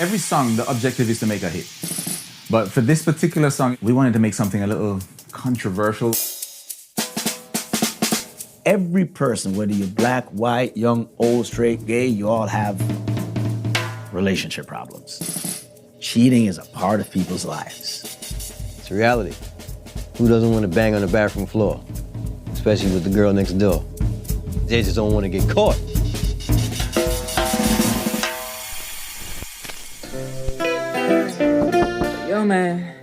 Every song, the objective is to make a hit. But for this particular song, we wanted to make something a little controversial. Every person, whether you're black, white, young, old, straight, gay, you all have relationship problems. Cheating is a part of people's lives. It's reality. Who doesn't want to bang on the bathroom floor? Especially with the girl next door. They just don't want to get caught. Yo, man.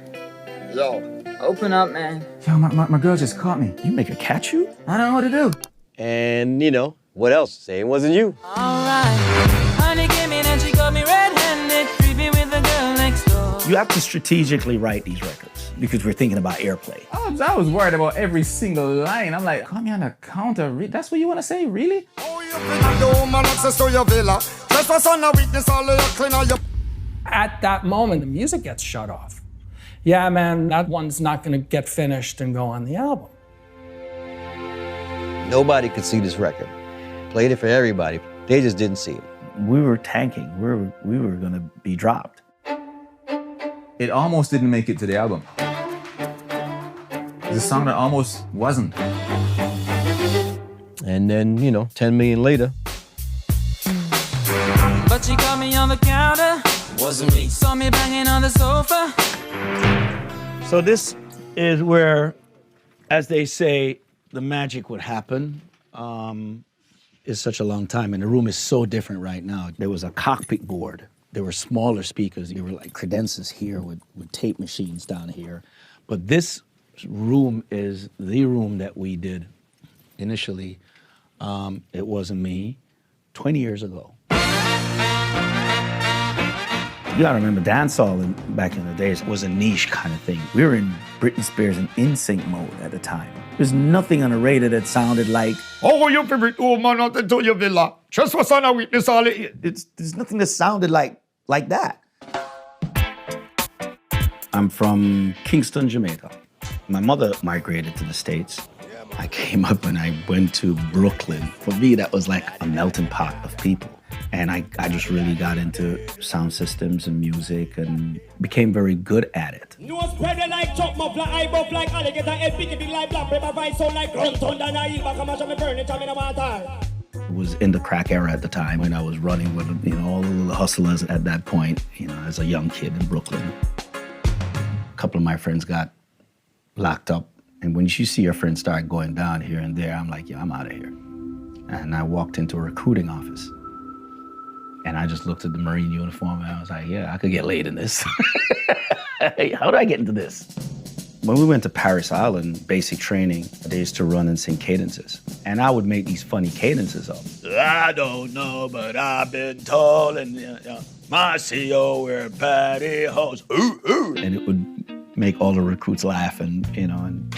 Yo. Open up, man. Yo, my girl just caught me. You make her catch you? I don't know what to do. And, you know, what else? Say it wasn't you. All right. Honey came in and she got me red-handed, creepy with the girl next door. You have to strategically write these records because we're thinking about airplay. I was worried about every single line. I'm like, call me on the counter. That's what you want to say, really? At that moment, the music gets shut off. Yeah, man, that one's not gonna get finished and go on the album. Nobody could see this record. Played it for everybody. They just didn't see it. We were tanking. We were gonna be dropped. It almost didn't make it to the album. It's a song that almost wasn't. And then, you know, 10 million later. But she got me on the counter. Wasn't me. Saw me banging on the sofa. So this is where, as they say, the magic would happen. It's such a long time, and the room is so different right now. There was a cockpit board. There were smaller speakers. There were like credenzas here with tape machines down here. But this room is the room that we did initially. It wasn't me, 20 years ago. You gotta remember, dancehall back in the days was a niche kind of thing. We were in Britney Spears and NSYNC mode at the time. There's nothing on the radio that sounded like, oh, your favorite woman out into your villa. Just was on a witness all there's nothing that sounded like that. I'm from Kingston, Jamaica. My mother migrated to the States. I came up and I went to Brooklyn. For me, that was like a melting pot of people. And I just really got into sound systems and music and became very good at it. Was in the crack era at the time when I was running with, you know, all the hustlers at that point, you know, as a young kid in Brooklyn. A couple of my friends got locked up. And when you see your friends start going down here and there, I'm like, yo, I'm out of here. And I walked into a recruiting office. And I just looked at the Marine uniform and I was like, yeah, I could get laid in this. Hey, how do I get into this? When we went to Paris Island, basic training, they used to run and sing cadences. And I would make these funny cadences up. I don't know, but I've been told, and my CEO wear pantyhose, ooh, ooh. And it would make all the recruits laugh, and you know, and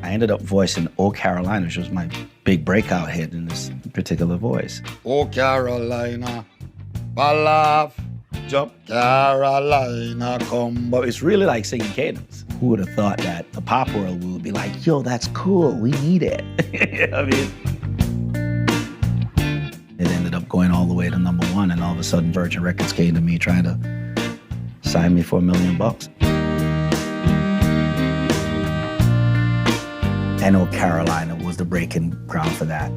I ended up voicing Oh Carolina, which was my big breakout hit in this particular voice. Oh Carolina, I laugh, jump Carolina, come. But it's really like singing cadence. Who would have thought that the pop world would be like, yo, that's cool, we need it. You know what I mean? It ended up going all the way to #1, and all of a sudden Virgin Records came to me trying to sign me for $1 million. And Oh Carolina was the breaking ground for that.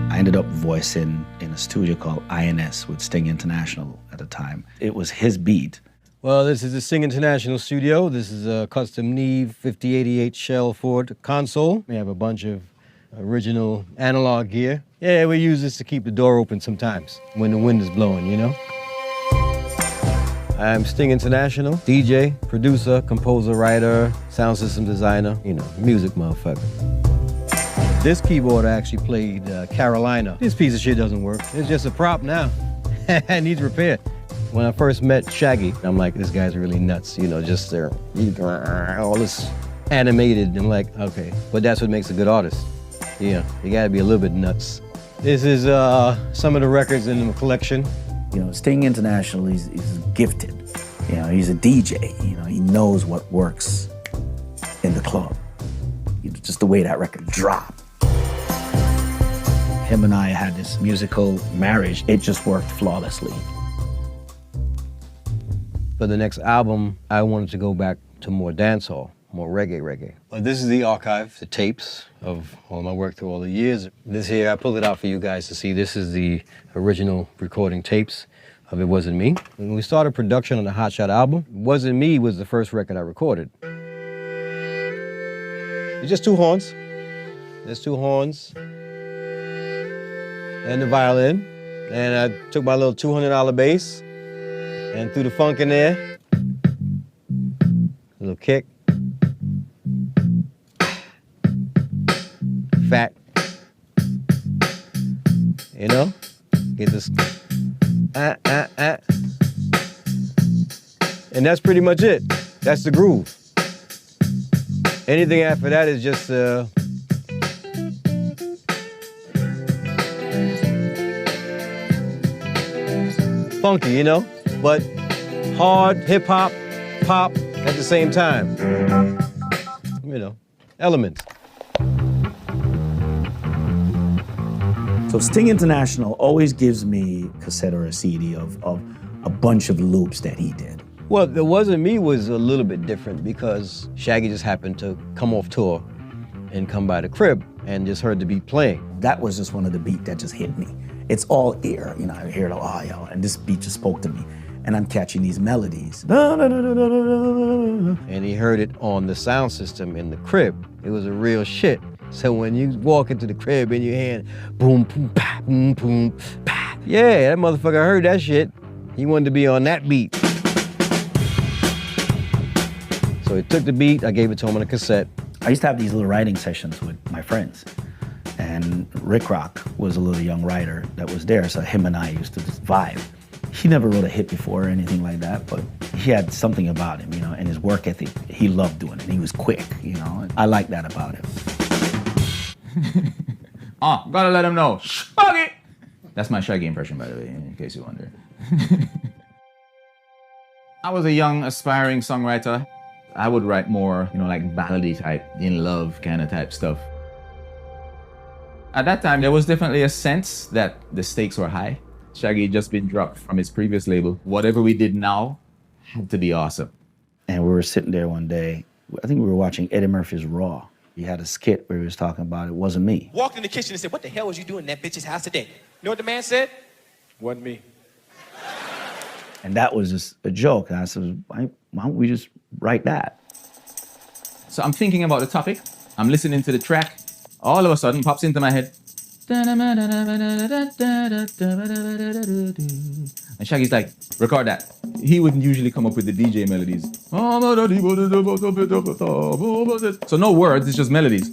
I ended up voicing in a studio called INS with Sting International at the time. It was his beat. Well, this is the Sting International studio. This is a custom Neve 5088 Shell Ford console. We have a bunch of original analog gear. Yeah, we use this to keep the door open sometimes when the wind is blowing, you know? I'm Sting International, DJ, producer, composer, writer, sound system designer, you know, music motherfucker. This keyboard I actually played Carolina. This piece of shit doesn't work. It's just a prop now. It needs repair. When I first met Shaggy, I'm like, this guy's really nuts, you know, just there, all this animated. I'm like, okay, but that's what makes a good artist. Yeah, you gotta be a little bit nuts. This is some of the records in the collection. You know, Sting International, he's gifted. You know, he's a DJ. You know, he knows what works in the club. Just the way that record dropped. him and I had this musical marriage. It just worked flawlessly. For the next album, I wanted to go back to more dancehall, more reggae. But this is the archive, the tapes of all my work through all the years. This here, I pulled it out for you guys to see. This is the original recording tapes of It Wasn't Me. When we started production on the Hot Shot album, It Wasn't Me was the first record I recorded. It's just two horns. There's two horns and the violin. And I took my little $200 bass and threw the funk in there. A little kick. Fat. You know? Get this. And that's pretty much it. That's the groove. Anything after that is just funky, you know? But hard, hip hop, pop at the same time. You know, elements. So Sting International always gives me a cassette or a CD of a bunch of loops that he did. Well, It Wasn't Me was a little bit different because Shaggy just happened to come off tour and come by the crib and just heard the beat playing. That was just one of the beats that just hit me. It's all ear, you know, I hear the audio, and this beat just spoke to me. And I'm catching these melodies. And he heard it on the sound system in the crib. It was a real shit. So when you walk into the crib in your hand, boom, boom, pa, boom, boom, pa. Yeah, that motherfucker heard that shit. He wanted to be on that beat. So he took the beat, I gave it to him on a cassette. I used to have these little writing sessions with my friends. And Rick Rock was a little young writer that was there, so him and I used to just vibe. He never wrote a hit before or anything like that, but he had something about him, you know, and his work ethic. He loved doing it. He was quick, you know. I like that about him. Gotta let him know. Shaggy! That's my Shaggy impression, by the way, in case you wonder. I was a young, aspiring songwriter. I would write more, you know, like ballady type, in love kind of type stuff. At that time, there was definitely a sense that the stakes were high. Shaggy had just been dropped from his previous label. Whatever we did now had to be awesome. And we were sitting there one day, I think we were watching Eddie Murphy's Raw. He had a skit where he was talking about It Wasn't Me. Walked in the kitchen and said, "What the hell was you doing in that bitch's house today?" You know what the man said? "Wasn't me." And that was just a joke. And I said, why don't we just write that? So I'm thinking about the topic. I'm listening to the track. All of a sudden, pops into my head. And Shaggy's like, record that. He wouldn't usually come up with the DJ melodies. So no words, it's just melodies.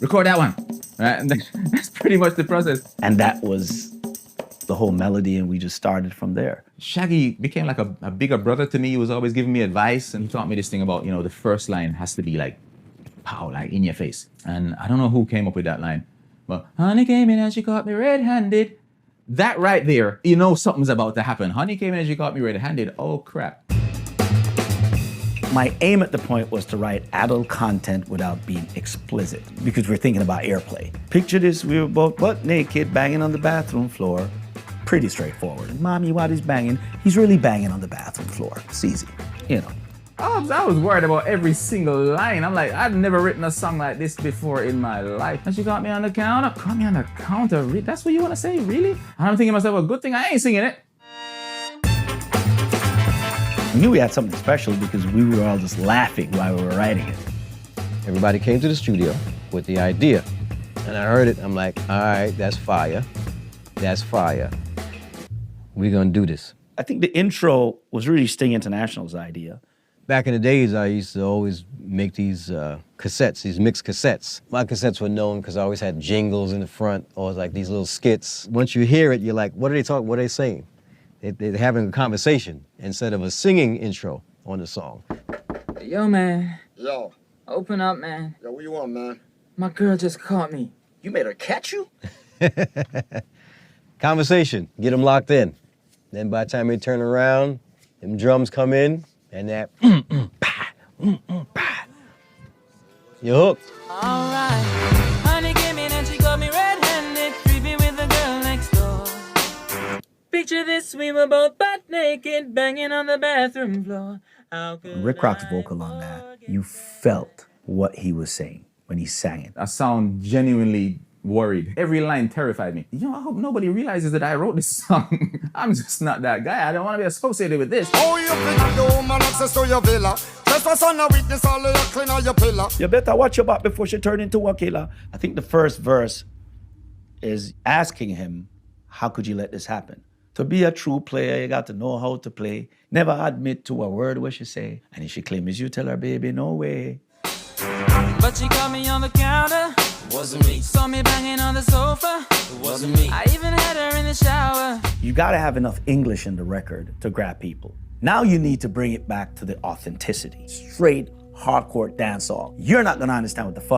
Record that one. Right? And that's pretty much the process. And that was the whole melody, and we just started from there. Shaggy became like a bigger brother to me. He was always giving me advice, and he taught me this thing about, you know, the first line has to be like, pow, like in your face. And I don't know who came up with that line, but honey came in and she caught me red-handed. That right there, you know something's about to happen. Honey came in and she caught me red-handed. Oh, crap. My aim at the point was to write adult content without being explicit, because we're thinking about airplay. Picture this, we were both butt naked, banging on the bathroom floor. Pretty straightforward. Mommy, while he's banging, he's really banging on the bathroom floor. It's easy, you know. I was worried about every single line. I'm like, I've never written a song like this before in my life. And she got me on the counter. Caught me on the counter. That's what you want to say, really? And I'm thinking to myself, well, good thing I ain't singing it. We knew we had something special because we were all just laughing while we were writing it. Everybody came to the studio with the idea. And I heard it, I'm like, all right, that's fire. That's fire. We're gonna do this. I think the intro was really Sting International's idea. Back in the days, I used to always make these cassettes, these mixed cassettes. My cassettes were known because I always had jingles in the front, or like these little skits. Once you hear it, you're like, what are they talking, what are they saying? They're having a conversation instead of a singing intro on the song. Yo, man. Yo. Open up, man. Yo, what you want, man? My girl just caught me. You made her catch you? Conversation, get them locked in. Then by the time they turn around, them drums come in, and that You're hooked. Alright. Honey came in and she got me red-handed, creepy with the girl next door. Picture this, we were both butt naked, banging on the bathroom floor. How could Rick Rock's I vocal on that, forget? you felt what he was saying when he sang it. I sound genuinely worried. Every line terrified me. You know, I hope nobody realizes that I wrote this song. I'm just not that guy. I don't want to be associated with this. Oh, you think the woman access to your villa? Just for son of witness, all of your clean on your pillar. You better watch your back before she turn into a killer. I think the first verse is asking him, how could you let this happen? To be a true player, you got to know how to play. Never admit to a word what she say. And if she claims you, tell her, baby, no way. But she caught me on the counter. Wasn't me. Saw me banging on the sofa. Wasn't me. I even had her in the shower. You got to have enough English in the record to grab people. Now you need to bring it back to the authenticity. Straight, hardcore dancehall. You're not going to understand what the fuck